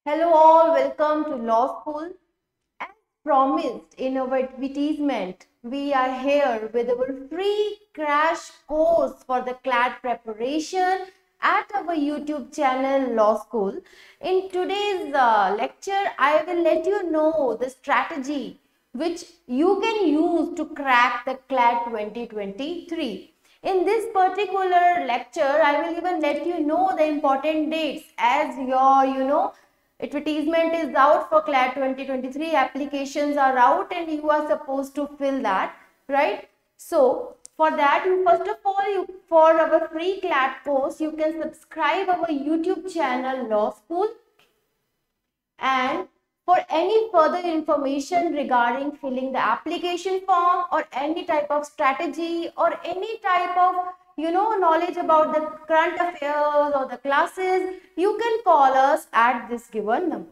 Hello all, welcome to Law School. As promised in our advertisement, we are here with our free crash course for the CLAT preparation at our YouTube channel Law School. In today's lecture, I will let you know the strategy which you can use to crack the CLAT 2023. In this particular lecture, I will even let you know the important dates as your advertisement is out for CLAT 2023, applications are out and you are supposed to fill that, right? So for that, you first of all, for our free CLAT course, you can subscribe our YouTube channel Law School, and for any further information regarding filling the application form or any type of strategy or any type of knowledge about the current affairs or the classes, you can call us at this given number,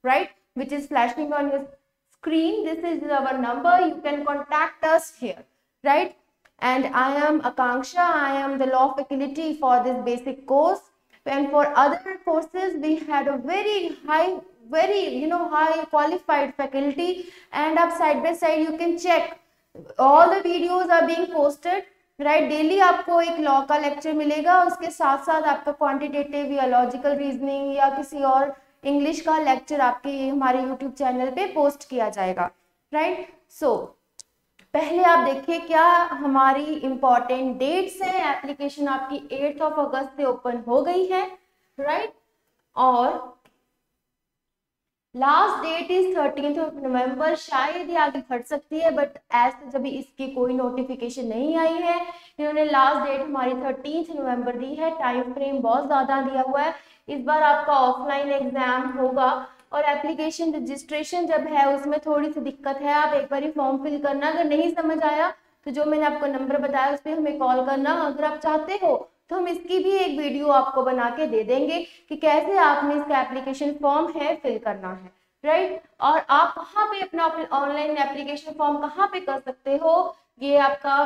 right, which is flashing on your screen. This is our number. You can contact us here, right? And I am Akanksha. I am the law faculty for this basic course, and for other courses we had a very high qualified faculty, and up side by side you can check all the videos are being posted, right daily आपको एक law का lecture मिलेगा, उसके साथ साथ आपका quantitative या logical reasoning या किसी और इंग्लिश का लेक्चर आपके हमारे यूट्यूब चैनल पे पोस्ट किया जाएगा, राइट। सो पहले आप देखिए क्या हमारी इंपॉर्टेंट डेट्स हैं। एप्लीकेशन आपकी 8 अगस्त से ओपन हो गई है, राइट, और लास्ट डेट इज 13 नवंबर। शायद ही आगे घट सकती है, बट एज जब इसकी कोई नोटिफिकेशन नहीं आई है, इन्होंने लास्ट डेट हमारी 13 नवंबर दी है। टाइम फ्रेम बहुत ज़्यादा दिया हुआ है। इस बार आपका ऑफलाइन एग्जाम होगा और एप्लीकेशन रजिस्ट्रेशन जब है उसमें थोड़ी सी दिक्कत है। आप एक बार फॉर्म फिल करना, अगर नहीं समझ आया तो जो मैंने आपको नंबर बताया उस पर हमें कॉल करना। अगर आप चाहते हो तो हम इसकी भी एक वीडियो आपको बना के दे देंगे कि कैसे आपने इसका एप्लीकेशन फॉर्म है फिल करना है, राइट। और आप कहाँ पे अपना ऑनलाइन एप्लीकेशन फॉर्म कहाँ पे कर सकते हो, ये आपका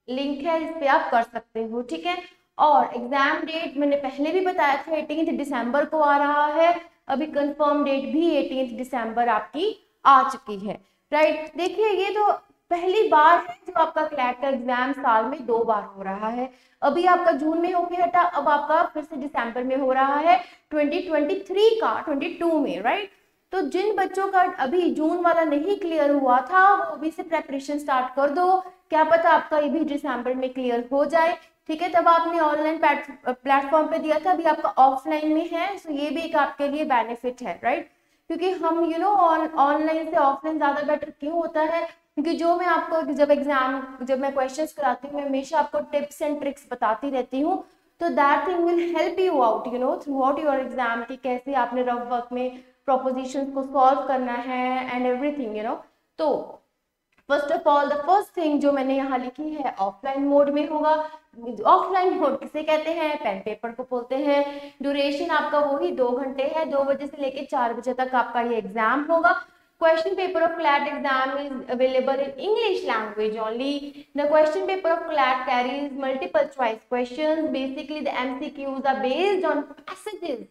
लिंक है, इस पे आप कर सकते हो, ठीक है। और एग्जाम डेट मैंने पहले भी बताया था 18 दिसंबर को आ रहा है। अभी कंफर्म डेट भी 18 दिसंबर आपकी आ चुकी है, राइट। देखिए ये तो पहली बार है जो आपका क्लैट का एग्जाम साल में 2 बार हो रहा है। अभी आपका जून में होके हटा, अब आपका फिर से दिसंबर में हो रहा है 2023 का 22 में, राइट। तो जिन बच्चों का अभी जून वाला नहीं क्लियर हुआ था वो अभी से प्रेपरेशन स्टार्ट कर दो, क्या पता आपका ये भी दिसंबर में क्लियर हो जाए, ठीक है। तब आपने ऑनलाइन प्लेटफॉर्म पे दिया था, अभी आपका ऑफलाइन में है, सो ये भी एक आपके लिए बेनिफिट है, राइट। क्योंकि हम ऑनलाइन से ऑफलाइन ज्यादा बेटर क्यों होता है, क्योंकि जो मैं आपको जब मैं क्वेश्चंस कराती हूँ मैं हमेशा आपको टिप्स एंड ट्रिक्स बताती रहती हूँ, तो that thing will help you out through out your exam की कैसे आपने रफ वर्क में प्रोपोजिशंस को सॉल्व करना है एंड एवरीथिंग तो first of all the first thing जो मैंने यहाँ लिखी है ऑफलाइन मोड में होगा। ऑफलाइन मोड किसे कहते हैं, पेन पेपर को बोलते हैं। ड्यूरेशन आपका वही 2 घंटे है, 2 बजे से लेके 4 बजे तक आपका ये एग्जाम होगा। Question paper of CLAT exam is available in English language only. The question paper of CLAT carries multiple choice questions. Basically, the MCQs are based on passages.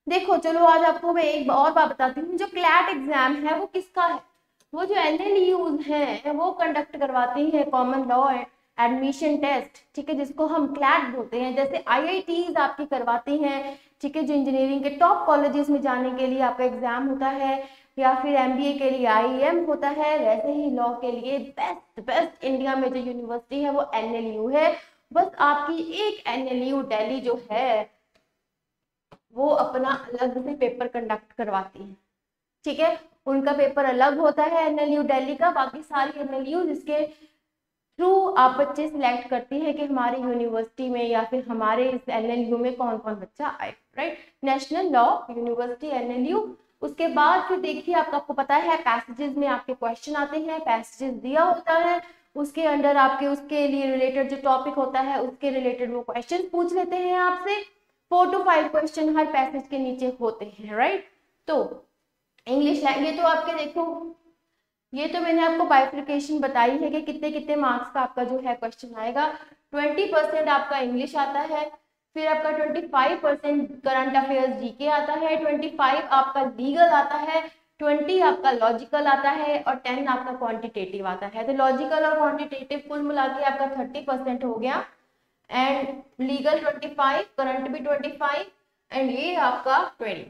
देखो चलो आज आपको मैं एक और बात बताती हूँ। जो क्लैट एग्जाम है वो किसका है, वो जो NLUs हैं वो कंडक्ट करवाती है कॉमन लॉ एडमिशन टेस्ट, ठीक है, जिसको हम क्लैट बोलते हैं। जैसे IITs आपकी करवाती हैं, ठीक है, जो इंजीनियरिंग के टॉप कॉलेजेस में जाने के लिए आपका एग्जाम होता है, या फिर MBA के लिए IIM होता है, वैसे ही लॉ के लिए बेस्ट इंडिया में जो यूनिवर्सिटी है वो NLU है। बस आपकी एक NLU दिल्ली जो है वो अपना अलग से पेपर कंडक्ट करवाती है, ठीक है, उनका पेपर अलग होता है NLU दिल्ली का। बाकी सारी NLU जिसके थ्रू आप बच्चे सिलेक्ट करती है कि हमारे यूनिवर्सिटी में या फिर हमारे इस NLU में कौन कौन बच्चा आए, right. National law university NLU। उसके बाद फिर देखिए आपको पता है पैसेजेस में आपके क्वेश्चन आते हैं, पैसेजेस दिया होता है, उसके अंडर आपके उसके लिए रिलेटेड जो टॉपिक होता है उसके रिलेटेड वो क्वेश्चन पूछ लेते हैं आपसे। 4 to 5 क्वेश्चन हर पैसेज के नीचे होते हैं, राइट। तो इंग्लिश लैंग्वेज तो आपके देखो, ये तो मैंने आपको बाइफिकेशन बताई है कि कितने कितने मार्क्स का आपका जो है क्वेश्चन आएगा। 20% आपका इंग्लिश आता है, फिर आपका 25% करंट अफेयर्स जीके आता है, 25 आपका लीगल आता है, 20 आपका लॉजिकल आता है और 10 आपका क्वांटिटेटिव आता है। तो लॉजिकल और क्वांटिटेटिव कुल मिला के आपका 30% हो गया, एंड लीगल 25, करंट भी 25 एंड ये आपका 20।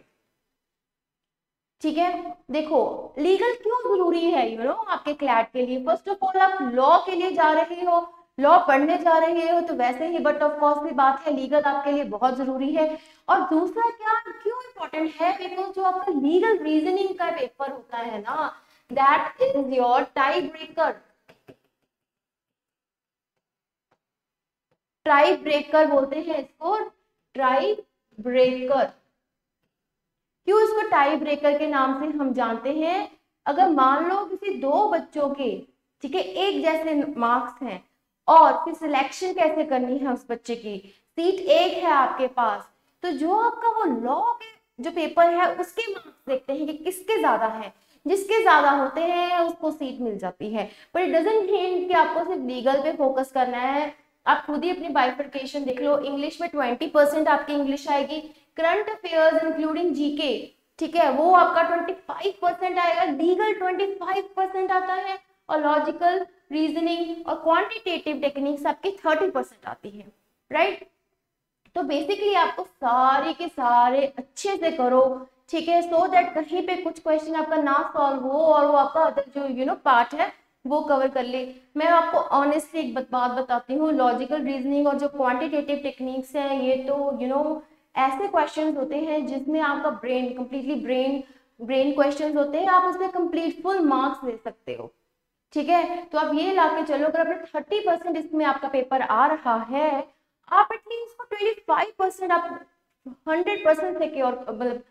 ठीक है, देखो लीगल क्यों जरूरी है आपके क्लैट के लिए। फर्स्ट ऑफ ऑल आप लॉ के लिए जा रहे हो, लॉ पढ़ने जा रहे हो तो वैसे ही बट ऑफ कोर्स की बात है, लीगल आपके लिए बहुत जरूरी है। और दूसरा क्या क्यों इम्पोर्टेंट है, बिकॉज जो आपका लीगल रीजनिंग का पेपर होता है ना, that is your tie breaker. Try breaker बोलते हैं इसको, ट्राई ब्रेकर। क्यों इसको टाई ब्रेकर के नाम से हम जानते हैं, अगर मान लो किसी दो बच्चों के, ठीक है, एक जैसे मार्क्स हैं और फिर सिलेक्शन कैसे करनी है उस बच्चे की, सीट एक है आपके पास, तो जो आपका वो लॉ के जो पेपर है उसके मार्क्स देखते हैं कि किसके ज्यादा है, जिसके ज्यादा होते हैं उसको सीट मिल जाती है। पर इट डजंट मीन कि आपको सिर्फ लीगल पे फोकस करना है। आप खुद ही अपनी बाइफर्केशन देख लो, इंग्लिश में 20% आपकी इंग्लिश आएगी, करंट अफेयर्स इंक्लूडिंग जीके, ठीक है, वो आपका 25% आएगा, लीगल 25% आता है और लॉजिकल, रीजनिंग और क्वांटिटेटिव टेक्निक्स आपकी 30% आती है, राइट। तो बेसिकली आपको सारे के सारे अच्छे से करो, ठीक है, सो दैट कहीं पे कुछ क्वेश्चन आपका ना सॉल्व हो और वो आपका अदर जो पार्ट है वो कवर कर ले। मैं आपको ऑनेस्टली एक बात बताती हूँ, लॉजिकल रीजनिंग और जो क्वांटिटेटिव टेक्निक्स हैं ये तो ऐसे क्वेश्चंस होते हैं जिसमें आपका ब्रेन कंप्लीटली ब्रेन क्वेश्चंस होते हैं, आप उसमें कंप्लीट फुल मार्क्स ले सकते हो, ठीक है। तो आप ये लाके चलो, अगर अपने 30% इसमें आपका पेपर आ रहा है, आप एटलीस्ट उसको 25% आप 100% सिक्योर मतलब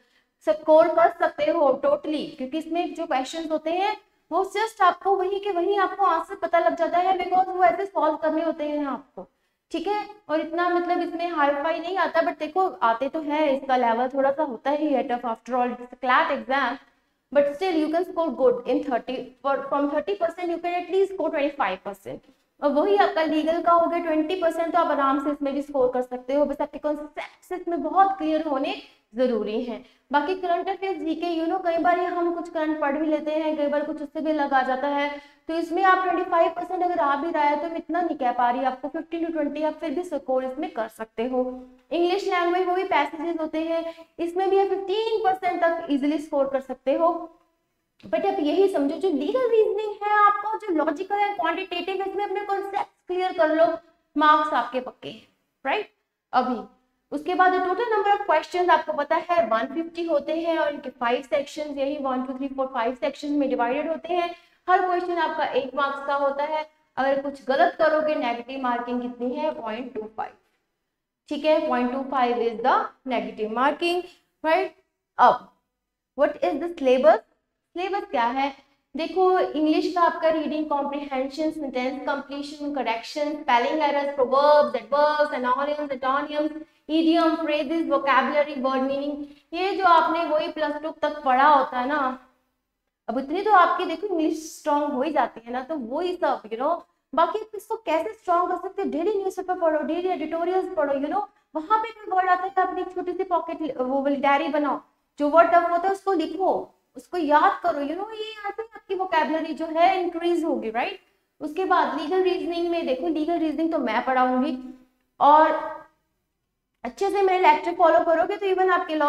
स्कोर कर सकते हो टोटली, क्योंकि इसमें जो क्वेश्चंस होते हैं वो जस्ट आपको वही के वही आपको आंसर पता लग जाता है, बिकॉज वो ऐसे सॉल्व करने होते हैं आपको, ठीक है। और इतना मतलब इसमें हाई फाई नहीं आता, बट देखो आते तो है, इसका लेवल थोड़ा सा होता ही है tough, after all CLAT exam, but still you can score good in 30 from 30% you can at least score 25%। और वही आपका लीगल का हो गया 20%, तो आप आराम से इसमें भी स्कोर कर सकते हो, बस आपके कॉन्सेप्ट्स इसमें बहुत क्लियर होने जरूरी हैं। बाकी करंट अफेयर्स जीके कई बार हम कुछ करंट पढ़ भी लेते हैं, कई बार कुछ उससे भी लग आ जाता है, तो इसमें आप 25% अगर आ भी रहा है तो इतना नहीं कह पा रही, आपको 15 to 20 आप फिर भी स्कोर इसमें कर सकते हो। इंग्लिश लैंग्वेज वो भी पैसेजेस होते हैं, इसमें भी आप 15% तक इजिली स्कोर कर सकते हो। बट आप यही समझो, जो लीगल रीजनिंग है आपका, जो लॉजिकल है, क्वांटिटेटिव, इसमें अपने कॉन्सेप्ट क्लियर कर लो, मार्क्स आपके पक्के हैं, राइट। अभी उसके बाद टोटल नंबर ऑफ क्वेश्चंस आपको पता है 150 होते हैं और इनके 5 सेक्शंस, यही 1 2 3 4 5 सेक्शन में डिवाइडेड होते हैं। हर क्वेश्चन आपका 1 मार्क्स का होता है, अगर कुछ गलत करोगे नेगेटिव मार्किंग कितनी है 0.25, ठीक है, 0.25 is the negative marking, right. अब what is the syllabus, syllabus क्या है, देखो इंग्लिश का आपका reading comprehension, sentence completion, correction, spelling errors, proverbs, adverbs, anonyms, antonyms, idiom, phrases, vocabulary, word meaning, ये जो आपने वही +2 तक पढ़ा होता है ना, अब इतनी तो आपकी देखो इंग्लिश स्ट्रॉन्ग हो ही जाती है ना, तो वही सब बाकी इसको कैसे स्ट्रॉन्ग कर सकते हो, डेली न्यूज़पेपर पढ़ो, डेली एडिटोरियल्स पढ़ो, वहां पे कोई वर्ड आता है अपनी एक छोटी सी पॉकेट वो वाली डायरी बनाओ, जो वर्ड टफ होता है उसको लिखो, उसको याद करो, ये यहाँ से आपकी वोकैबुलरी जो है इंक्रीज होगी, राइट। उसके बाद लीगल रीजनिंग में देखो, लीगल रीजनिंग तो मैं पढ़ाऊंगी और अच्छे से मेरे लेक्चर फॉलो करोगे तो इवन आपके लॉ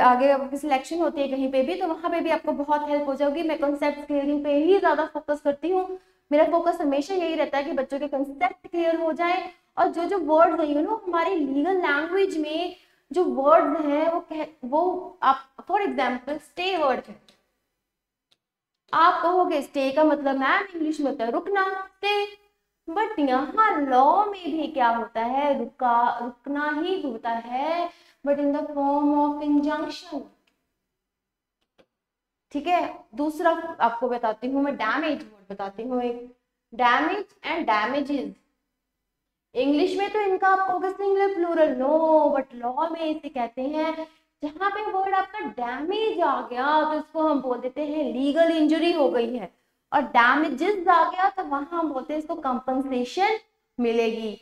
आगे आपकी सिलेक्शन होती है कहीं पे भी, तो वहां पे भी आपको बहुत हेल्प हो जाएगी। मैं कॉन्सेप्ट क्लियरिंग पे ही ज्यादा फोकस करती हूँ, मेरा फोकस हमेशा यही रहता है कि बच्चों के कॉन्सेप्ट क्लियर हो जाए, और जो वर्ड्स है हमारे लीगल लैंग्वेज में जो वर्ड्स हैं वो आप फॉर एग्जाम्पल स्टे वर्ड है, आप कहोगे स्टे का मतलब मैम इंग्लिश में होता है रुकना, स्टे, बट यहाँ लॉ में भी क्या होता है, रुकना ही होता है, but in the form of injunction, ठीक है। दूसरा आपको बताती हूँ मैं, डैमेज वर्ड बताती हूँ, एक डैमेज एंड डैमेजेस, इंग्लिश में तो इनका आप कहोगे singular plural, no, but law में इसे कहते हैं, जहां पे वर्ड आपका डैमेज आ गया तो इसको हम बोल देते हैं लीगल इंजरी हो गई है, और डैमेजेस आ गया तो वहां हम बोलते हैं इसको कंपनसेशन मिलेगी,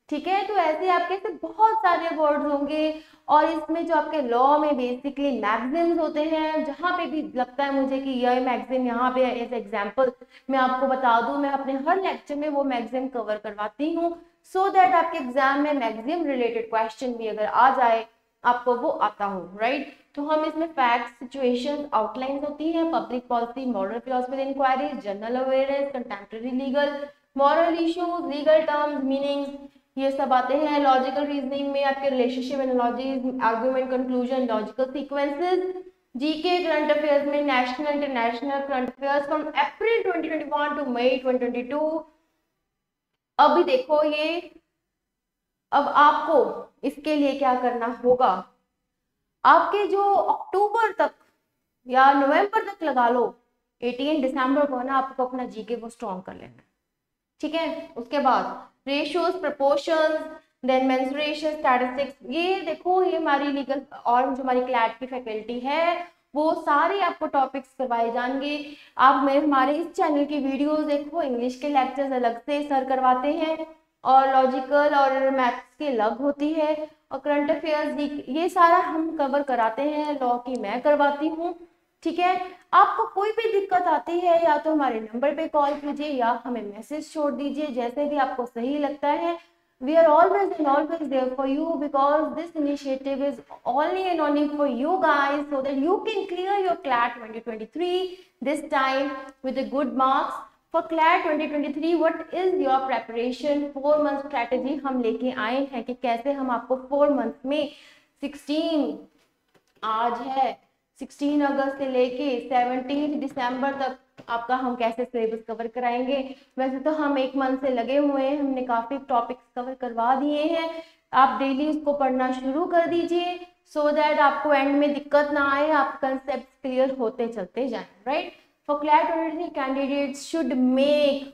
ठीक है। तो ऐसे आपके ऐसे बहुत सारे वर्ड्स होंगे, और इसमें जो आपके लॉ में बेसिकली मैगजिम्स होते हैं, जहाँ पे भी लगता है मुझे कि यह मैगजिम यहाँ पे एज एग्जाम्पल मैं आपको बता दूं, मैं अपने हर लेक्चर में वो मैगजिम कवर करवाती हूँ, सो दैट आपके एग्जाम में मैगजिम रिलेटेड क्वेश्चन भी अगर आ जाए आपको वो आता हो, राइट। तो हम इसमें फैक्ट्स, सिचुएशन, आउटलाइंस होती है, public policy, moral philosophy inquiries, general awareness, contemporary legal, moral issues, legal terms, meanings, ये सब आते हैं। लॉजिकल रीजनिंग में आपके relationship analogies, argument, conclusion, logical sequences. GK current affairs में national international current affairs from April 2021 to May 2022। अभी देखो ये, अब आपको इसके लिए क्या करना होगा, आपके जो अक्टूबर तक या नवंबर तक लगा लो, 18 दिसंबर को ना आपको अपना जीके वो स्ट्रॉन्ग कर लेना, ठीक है। उसके बाद ratios, proportions, then mensuration, statistics, ये देखो ये हमारी लीगल और जो हमारी क्लैट की फैकल्टी है वो सारे आपको टॉपिक्स करवाए जाएंगे। आप मेरे हमारे इस चैनल की वीडियोस देखो, इंग्लिश के लेक्चर्स अलग से सर करवाते हैं, और लॉजिकल और मैथ्स की अलग होती है, और करंट अफेयर्स ये सारा हम कवर कराते हैं, लॉ की मैं करवाती हूँ, ठीक है। आपको कोई भी दिक्कत आती है या तो हमारे नंबर पे कॉल कीजिए या हमें मैसेज छोड़ दीजिए, जैसे भी आपको सही लगता है। We are always and always there for you, because this initiative is only and only for you guys, so that you can clear your CLAT 2023 this time with a good marks. For CLAT 2023 what is your preparation 4 month strategy हम लेके आए हैं कि कैसे हम आपको 4 months में 16 आज है 16 अगस्त से लेके 17 दिसंबर तक आपका हम कैसे सिलेबस कवर कराएंगे। वैसे तो हम 1 मंथ से लगे हुए हैं, हमने काफी टॉपिक्स कवर करवा दिए हैं, आप डेली उसको पढ़ना शुरू कर दीजिए, सो दैट आपको एंड में दिक्कत ना आए, आप कंसेप्ट क्लियर होते चलते जाएं, right. For CLAT 2023 candidates should make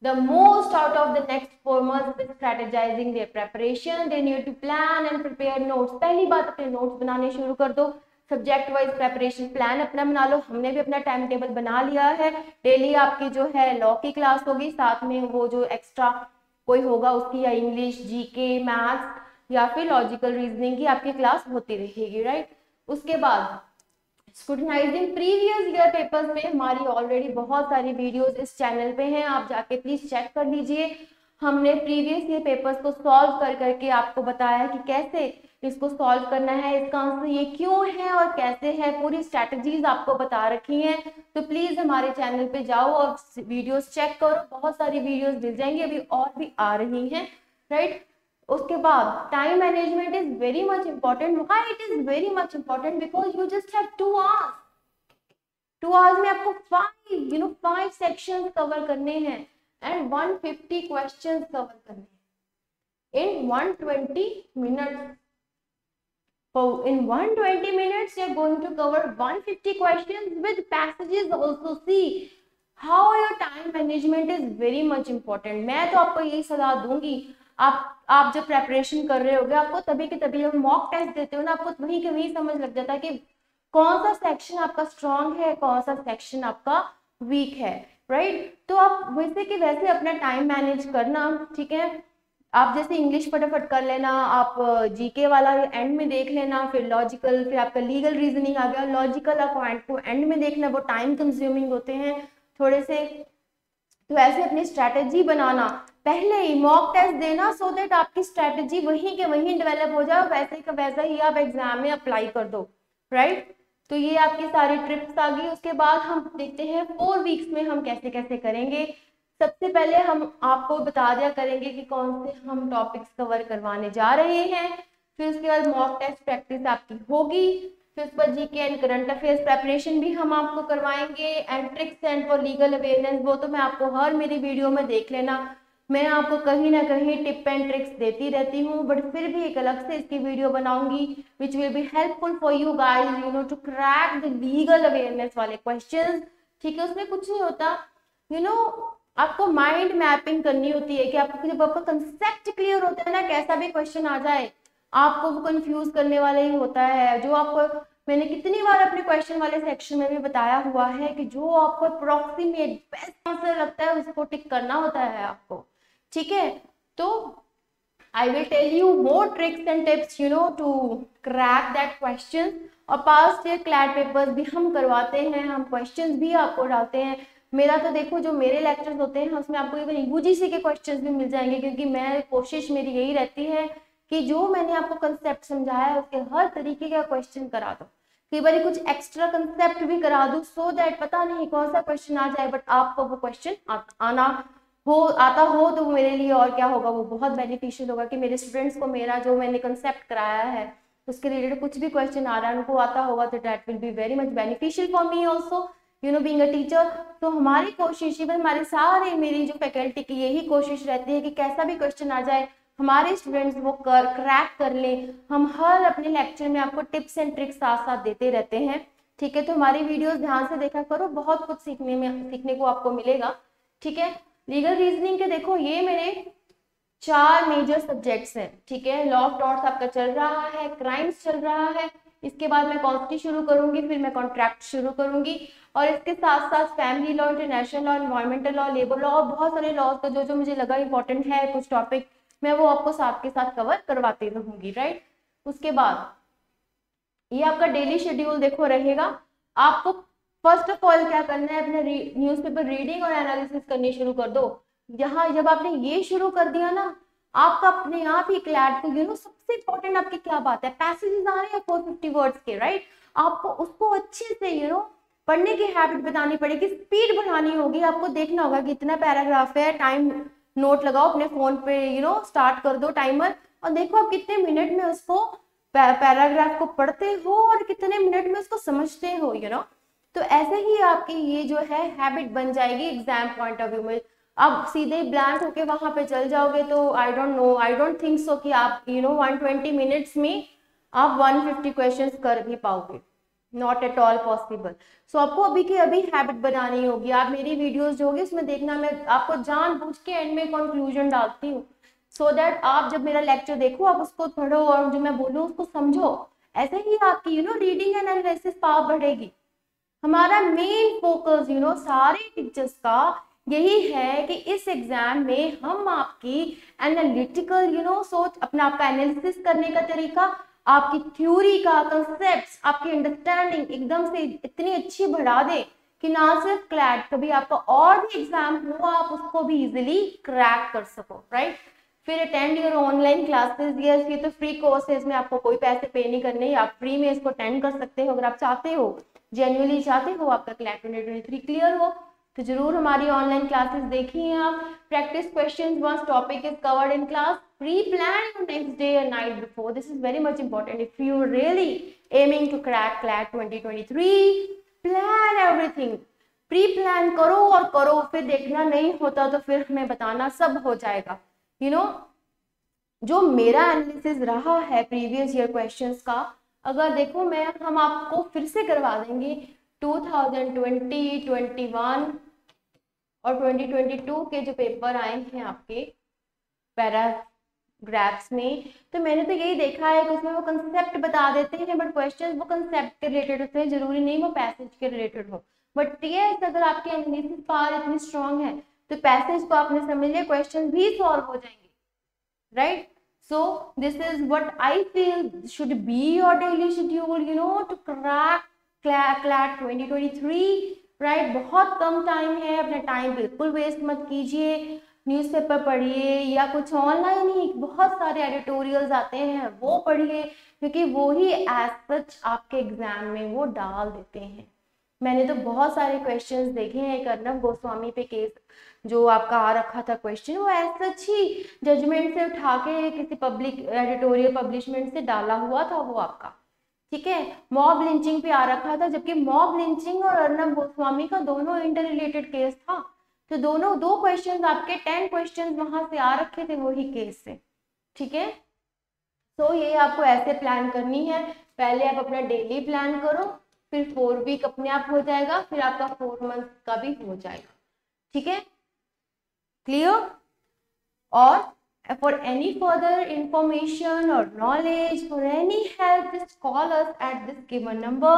the most out of the next 4 months with strategizing their preparation. They need to plan and prepare notes. पहली बात अपने नोट्स बनाने शुरू कर दो, सब्जेक्ट वाइज प्रेपरेशन प्लान अपना बना लो, हमने भी अपना टाइम टेबल बना लिया है। डेली आपकी जो है लॉ की क्लास होगी, साथ में वो जो एक्स्ट्रा कोई होगा उसकी या इंग्लिश, जीके, मैथ्स या फिर लॉजिकल रीजनिंग की आपकी क्लास होती रहेगी, राइट। उसके बाद स्क्रूटिनाइजिंग प्रीवियस ईयर पेपर्स में हमारी ऑलरेडी बहुत सारी वीडियोस इस चैनल पे हैं, आप जाके प्लीज चेक कर लीजिए। हमने प्रीवियस ईयर पेपर्स को सॉल्व कर करके आपको बताया कि कैसे इसको सॉल्व करना है, इसका आंसर ये क्यों है और कैसे है, पूरी स्ट्रैटेजीज आपको बता रखी हैं। तो प्लीज हमारे चैनल पे जाओ और वीडियोस चेक करो, बहुत सारी वीडियोस मिल जाएंगी, अभी और भी आ रही हैं, राइट। उसके बाद time management is very much important. Why it is very much important? Because you just have 2 hours. 2 hours में आपको 5 सेक्शंस कवर करने हैं एंड 150 क्वेश्चंस कवर करने हैं इन 120 minutes. So in 120 minutes you are going to cover 150 questions with passages also. See how your time management is very much important. मैं तो आपको यही सलाह दूंगी, आप जब प्रेपरेशन कर रहे होगे, आपको तभी के तभी जब मॉक टेस्ट देते हो ना, आपको वहीं के वहीं समझ लग जाता है कि कौन सा सेक्शन आपका स्ट्रांग है, कौन सा सेक्शन आपका वीक है, राइट। तो आप वैसे कि वैसे अपना टाइम मैनेज करना, ठीक है। आप जैसे इंग्लिश फटाफट कर लेना, आप जीके वाला एंड में देख लेना, फिर लॉजिकल, फिर आपका लीगल रीजनिंग आ गया, लॉजिकल आपको एंड में देखना, वो टाइम कंज्यूमिंग होते हैं थोड़े से। तो ऐसे अपनी स्ट्रैटेजी बनाना, पहले ही मॉक टेस्ट देना, सो दैट आपकी स्ट्रैटेजी वहीं के वहीं डेवलप हो जाए, वैसे का वैसा ही आप एग्जाम में अप्लाई कर दो, राइट। तो ये आपकी सारी ट्रिप्स आ गई। उसके बाद हम देखते हैं 4 वीक्स में हम कैसे कैसे करेंगे। सबसे पहले हम आपको बता दिया करेंगे कि कौन से हम टॉपिक्स कवर करवाने जा रहे हैं, फिर उसके बाद मॉक टेस्ट प्रैक्टिस आपकी होगी, फिर उस पर GK and current affairs preparation भी हम आपको करवाएंगे, and tricks and for legal awareness, वो तो मैं आपको हर मेरी वीडियो में देख लेना, मैं आपको कहीं ना कहीं टिप एंड ट्रिक्स देती रहती हूँ, बट फिर भी एक अलग से इसकी वीडियो बनाऊंगी which will be helpful for you guys, you know, to crack the legal awareness वाले क्वेश्चंस, ठीक है। उसमें कुछ नहीं होता, यू नो, आपको माइंड मैपिंग करनी होती है कि आपको जब आपका कंसेप्ट क्लियर होता है ना, कैसा भी क्वेश्चन आ जाए आपको वो कंफ्यूज करने वाला ही होता है। जो आपको मैंने कितनी बार अपने क्वेश्चन वाले सेक्शन में भी बताया हुआ है कि जो आपको अप्रोक्सीमेट बेस्ट आंसर लगता है उसको टिक करना होता है आपको, ठीक है। तो I will tell you more tricks and tips, to crack that questions. और पास्ट ईयर क्लैट पेपर्स भी हम करवाते हैं, हम क्वेश्चंस भी आपको डालते हैं। मेरा तो देखो जो मेरे लेक्चर्स होते हैं उसमें आपको इवन यूजीसी के क्वेश्चंस भी मिल जाएंगे, क्योंकि मैं कोशिश मेरी यही रहती है कि जो मैंने आपको कंसेप्ट समझाया है उसके हर तरीके का क्वेश्चन करा दो, कई बार कुछ एक्स्ट्रा कंसेप्ट भी करा दूं, सो दैट पता नहीं कौन सा क्वेश्चन आ जाए बट आपको वो क्वेश्चन आता हो तो मेरे लिए और क्या होगा, वो बहुत बेनिफिशियल होगा कि मेरे स्टूडेंट्स को मेरा जो मैंने कंसेप्ट कराया है उसके रिलेटेड कुछ भी क्वेश्चन आ रहा है उनको आता होगा, तो that will be very much beneficial for me also, being a teacher. तो हमारी कोशिश, इवन हमारे सारे मेरी जो फैकल्टी की यही कोशिश रहती है कि कैसा भी क्वेश्चन आ जाए हमारे स्टूडेंट्स वो क्रैक कर लें। हम हर अपने लेक्चर में आपको टिप्स एंड ट्रिक्स साथ साथ देते रहते हैं, ठीक है। तो हमारी वीडियोस ध्यान से देखा करो, बहुत कुछ सीखने को आपको मिलेगा, ठीक है। लीगल रीजनिंग के देखो ये मेरे 4 मेजर सब्जेक्ट्स हैं, ठीक है। लॉ ऑफ टॉर्ट्स आपका चल रहा है, क्राइम्स चल रहा है, इसके बाद मैं कॉन्स्टिट्यूशन शुरू करूंगी, फिर मैं कॉन्ट्रैक्ट शुरू करूंगी, और इसके साथ साथ family law, international law, environmental law, labour law और बहुत सारे लॉज का जो मुझे लगा इंपॉर्टेंट है कुछ टॉपिक, मैं वो आपको साथ के साथ कवर करवाती रहूंगी, राइट। उसके बाद ये आपका डेली शेड्यूल देखो रहेगा। आपको फर्स्ट ऑफ ऑल क्या करना है, अपने न्यूज़पेपर रीडिंग और एनालिसिस करनी शुरू कर दो। जब आपने ये शुरू कर दिया ना, आपका अपने आप ही क्लैट को सबसे इंपॉर्टेंट आपकी क्या बात है, पैसेजेस आ रहे हैं 450 वर्ड्स के, राइट। आपको उसको अच्छे से पढ़ने की हैबिट बनानी पड़ेगी, स्पीड बढ़ानी होगी, आपको देखना होगा कि इतना पैराग्राफ है, टाइम नोट लगाओ अपने फोन पे, स्टार्ट कर दो टाइमर और देखो आप कितने मिनट में उसको पैराग्राफ को पढ़ते हो और कितने मिनट में उसको समझते हो, तो ऐसे ही आपकी ये जो है हैबिट बन जाएगी एग्जाम पॉइंट ऑफ व्यू में। अब सीधे ब्लैंक होके वहां पे चल जाओगे तो आई डोंट थिंक सो कि आप 120 मिनट्स में आप 150 क्वेश्चंस कर भी पाओगे, नॉट एट ऑल पॉसिबल। सो आपको अभी की अभी हैबिट बनानी होगी। आप मेरी वीडियोस जो होगी उसमें देखना, मैं आपको जानबूझ के एंड में कंक्लूजन डालती हूँ, सो दैट आप जब मेरा लेक्चर देखो आप उसको पढ़ो और जो मैं बोलूँ उसको समझो। ऐसे ही आपकी रीडिंग एंड एनालिसिस पावर बढ़ेगी। हमारा मेन फोकस सारे टीचर्स का यही है कि इस एग्जाम में हम आपकी एनालिटिकल सोच, अपना आपका एनालिसिस करने का तरीका, आपकी थ्योरी का कंसेप्ट्स, आपकी अंडरस्टैंडिंग एकदम से इतनी अच्छी बढ़ा दे कि ना सिर्फ क्लैट, कभी आपका और भी एग्जाम हो आप उसको भी इजीली क्रैक कर सको, राइट। फिर attend your online classes, yes ये तो फ्री कोर्सेज में आपको कोई पैसे पे नहीं करने, आप फ्री में इसको अटेंड कर सकते हो। अगर आप चाहते हो, जेन्युइनली चाहते हो आपका क्लैट 2023 क्लियर हो, तो जरूर हमारी ऑनलाइन क्लासेस देखिए आप। Practice questions once topic is covered in class, pre plan your next day और night before, this is very much important if you really aiming to crack CLAT 2023। Plan everything, pre plan करो और करो, फिर देखना नहीं होता तो फिर हमें बताना, सब हो जाएगा। जो मेरा एनालिसिस रहा है प्रीवियस ईयर क्वेश्चंस का, अगर देखो हम आपको फिर से करवा देंगे 2020, 21 और 2022 के जो पेपर आए हैं आपके पैराग्राफ्स में, तो मैंने तो यही देखा है कि उसमें वो कंसेप्ट बता देते हैं बट क्वेश्चंस वो कंसेप्ट के रिलेटेड होते हैं, जरूरी नहीं वो पैसेज के रिलेटेड हो। बट यस, अगर आपकी एनालिसिस पावर इतनी स्ट्रांग है तो पैसेज को आपने समझ लिया, क्वेश्चन भी सॉल्व हो जाएंगे, right. So this is what I feel should be your daily schedule, to crack CLAT 2023, right। बहुत कम टाइम है, अपना टाइम बिल्कुल वेस्ट मत कीजिए, न्यूज़पेपर पढ़िए या कुछ ऑनलाइन ही बहुत सारे एडिटोरियल्स आते हैं वो पढ़िए, क्योंकि वो ही एज सच आपके एग्जाम में वो डाल देते हैं। मैंने तो बहुत सारे क्वेश्चंस देखे हैं, अर्नब गोस्वामी पे केस जो आपका आ रखा था क्वेश्चन, वो ऐसा ही जजमेंट से उठा के किसी पब्लिक एडिटोरियल पब्लिशमेंट से डाला हुआ था वो आपका, ठीक है। मॉब लिंचिंग पे आ रखा था, जबकि मॉब लिंचिंग और अर्नब गोस्वामी का दोनों इंटर रिलेटेड केस था, तो दोनों 2 क्वेश्चन आपके 10 क्वेश्चन वहां से आ रखे थे वही केस से, ठीक है। तो ये आपको ऐसे प्लान करनी है, पहले आप अपना डेली प्लान करो, फिर 4 वीक अपने आप हो जाएगा, फिर आपका 4 मंथ का भी हो जाएगा, ठीक है, क्लियर। और for any further information or knowledge, for any help, just call us at this given number.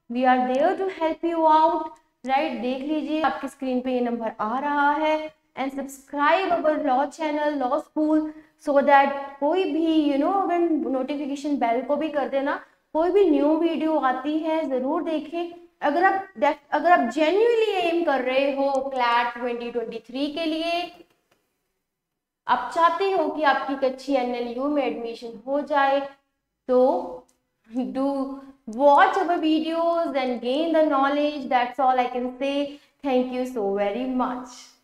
We are there to help you out, right। देख लीजिए आपकी स्क्रीन पे ये नंबर आ रहा है, and subscribe our law channel law school so that कोई भी अगर नोटिफिकेशन बेल को भी कर देना, कोई भी न्यू वीडियो आती है ज़रूर देखें। अगर आप जेन्युइनली एम कर रहे हो क्लैट 2023 के लिए, आप चाहते हो कि आपकी एक अच्छी NLU में एडमिशन हो जाए, तो do watch our videos and gain the knowledge. That's all I can say. Thank you so very much.